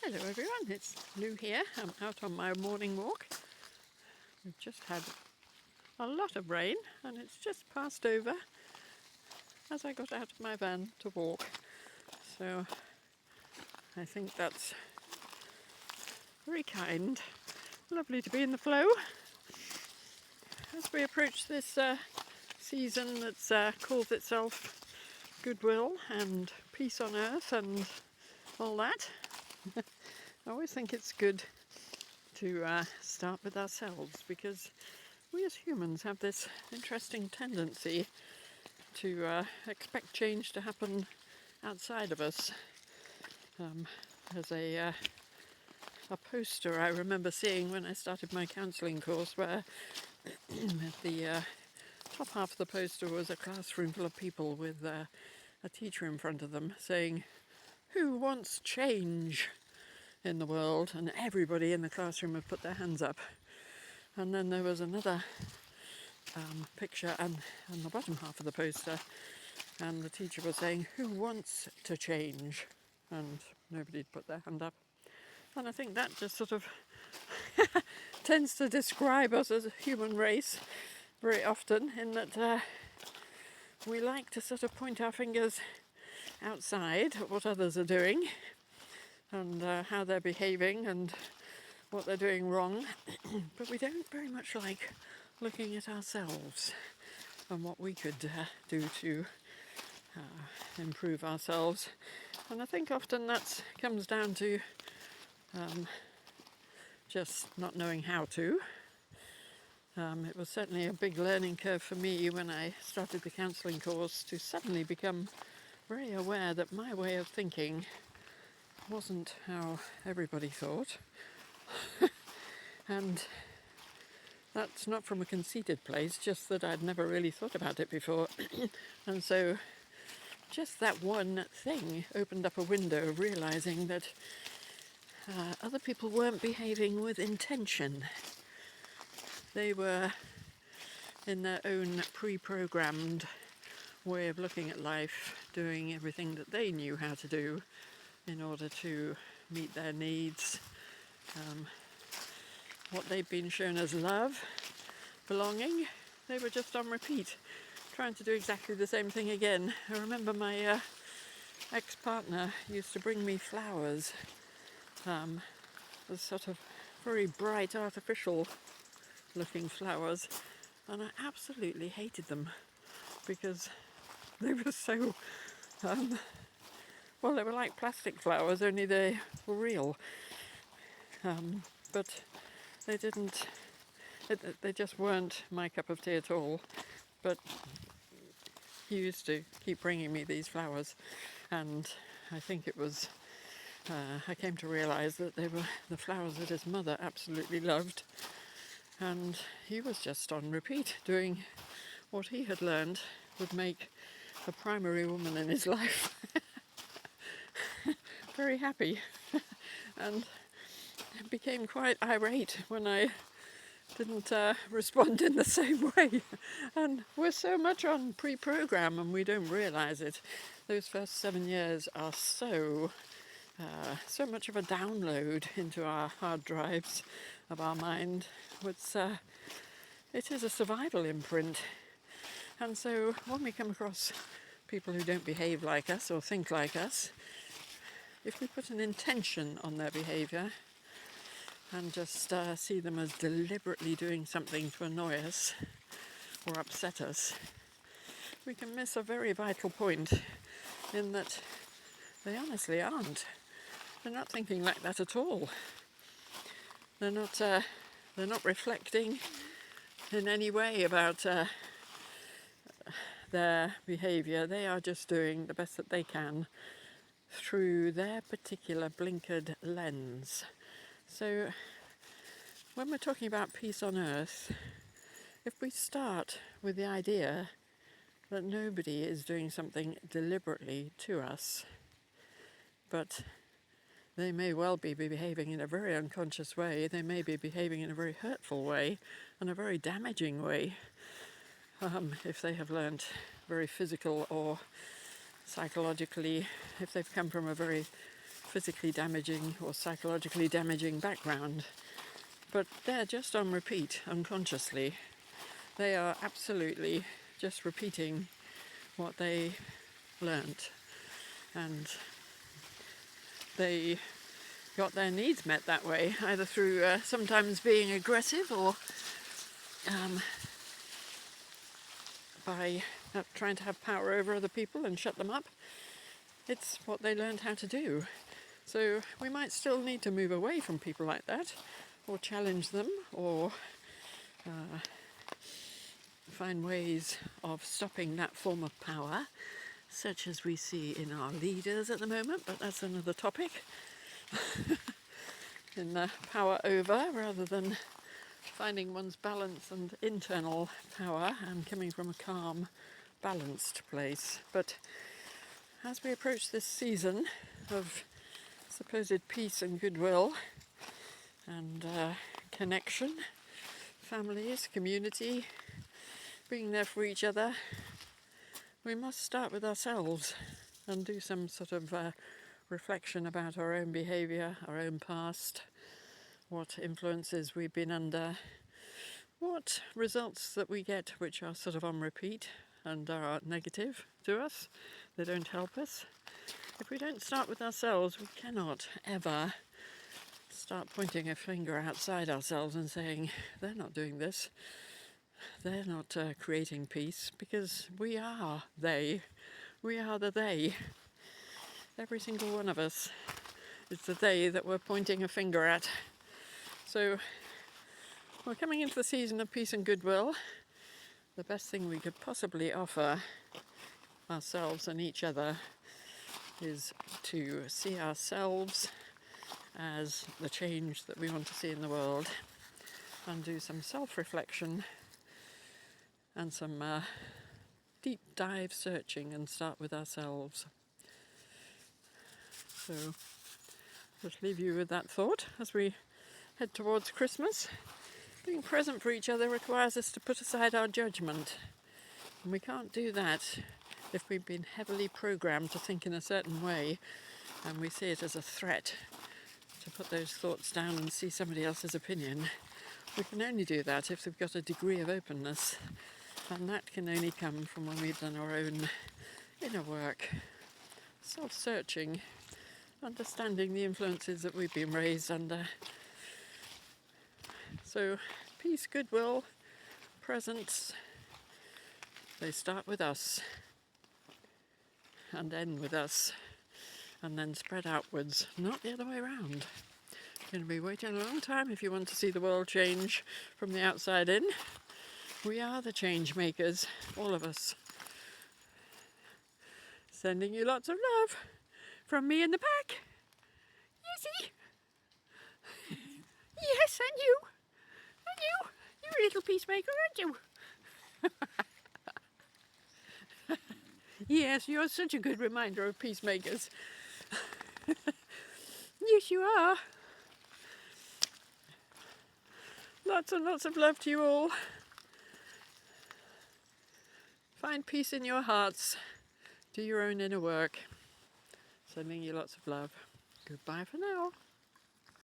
Hello everyone, it's Lou here. I'm out on my morning walk. We've just had a lot of rain and it's just passed over as I got out of my van to walk. So I think that's very kind. Lovely to be in the flow. As we approach this season that calls itself Goodwill and Peace on Earth and all that, I always think it's good to start with ourselves, because we as humans have this interesting tendency to expect change to happen outside of us. There's a poster I remember seeing when I started my counselling course where the top half of the poster was a classroom full of people with a teacher in front of them saying, "Who wants change in the world?" And everybody in the classroom had put their hands up. And then there was another picture on the bottom half of the poster, and the teacher was saying, "Who wants to change?" And nobody had put their hand up. And I think that just sort of tends to describe us as a human race very often, in that we like to sort of point our fingers outside at what others are doing and how they're behaving and what they're doing wrong, but we don't very much like looking at ourselves and what we could do to improve ourselves. And I think often that comes down to just not knowing how to. It was certainly a big learning curve for me when I started the counselling course to suddenly become very aware that my way of thinking wasn't how everybody thought. And that's not from a conceited place, just that I'd never really thought about it before. And so just that one thing opened up a window of realising that other people weren't behaving with intention. They were in their own pre-programmed way of looking at life, doing everything that they knew how to do in order to meet their needs. What they'd been shown as love, belonging, they were just on repeat, trying to do exactly the same thing again. I remember my ex-partner used to bring me flowers, as sort of very bright, artificial looking flowers, and I absolutely hated them because they were so, well, they were like plastic flowers, only they were real. But they just weren't my cup of tea at all. But he used to keep bringing me these flowers, and I think it was, I came to realise that they were the flowers that his mother absolutely loved, and he was just on repeat doing what he had learned would make a primary woman in his life very happy. And became quite irate when I didn't respond in the same way. And we're so much on pre-program and we don't realise it. Those first 7 years are so much of a download into our hard drives of our mind. It is a survival imprint. And so when we come across people who don't behave like us or think like us, if we put an intention on their behaviour and just see them as deliberately doing something to annoy us or upset us, we can miss a very vital point, in that they honestly aren't. They're not thinking like that at all. They're not reflecting in any way about their behaviour. They are just doing the best that they can through their particular blinkered lens. So when we're talking about peace on earth, if we start with the idea that nobody is doing something deliberately to us, but they may well be behaving in a very unconscious way, they may be behaving in a very hurtful way and a very damaging way, if they have learnt very physical or psychologically, if they've come from a very physically damaging or psychologically damaging background, but they're just on repeat unconsciously. They are absolutely just repeating what they learnt, and they got their needs met that way, either through sometimes being aggressive or by trying to have power over other people and shut them up. It's what they learned how to do. So we might still need to move away from people like that, or challenge them, or find ways of stopping that form of power, such as we see in our leaders at the moment, but that's another topic. In the power over, rather than finding one's balance and internal power and coming from a calm, balanced place. But as we approach this season of supposed peace and goodwill and connection, families, community, being there for each other, we must start with ourselves and do some sort of reflection about our own behaviour, our own past, what influences we've been under, what results that we get which are sort of on repeat and are negative to us, they don't help us. If we don't start with ourselves, we cannot ever start pointing a finger outside ourselves and saying, they're not doing this, they're not creating peace, because we are they. We are the they. Every single one of us is the they that we're pointing a finger at. So we're coming into the season of peace and goodwill. The best thing we could possibly offer ourselves and each other is to see ourselves as the change that we want to see in the world, and do some self-reflection and some deep dive searching, and start with ourselves. So just leave you with that thought as we head towards Christmas. Being present for each other requires us to put aside our judgment, and we can't do that if we've been heavily programmed to think in a certain way, and we see it as a threat to put those thoughts down and see somebody else's opinion. We can only do that if we've got a degree of openness, and that can only come from when we've done our own inner work, self-searching, understanding the influences that we've been raised under. So peace, goodwill, presence, they start with us and end with us, and then spread outwards, not the other way around. You're going to be waiting a long time if you want to see the world change from the outside in. We are the change makers, all of us. Sending you lots of love from me in the back. Yesy. Yes, and you. And you. You're a little peacemaker, aren't you? Yes, you're such a good reminder of peacemakers. Yes, you are. Lots and lots of love to you all. Find peace in your hearts. Do your own inner work. Sending you lots of love. Goodbye for now.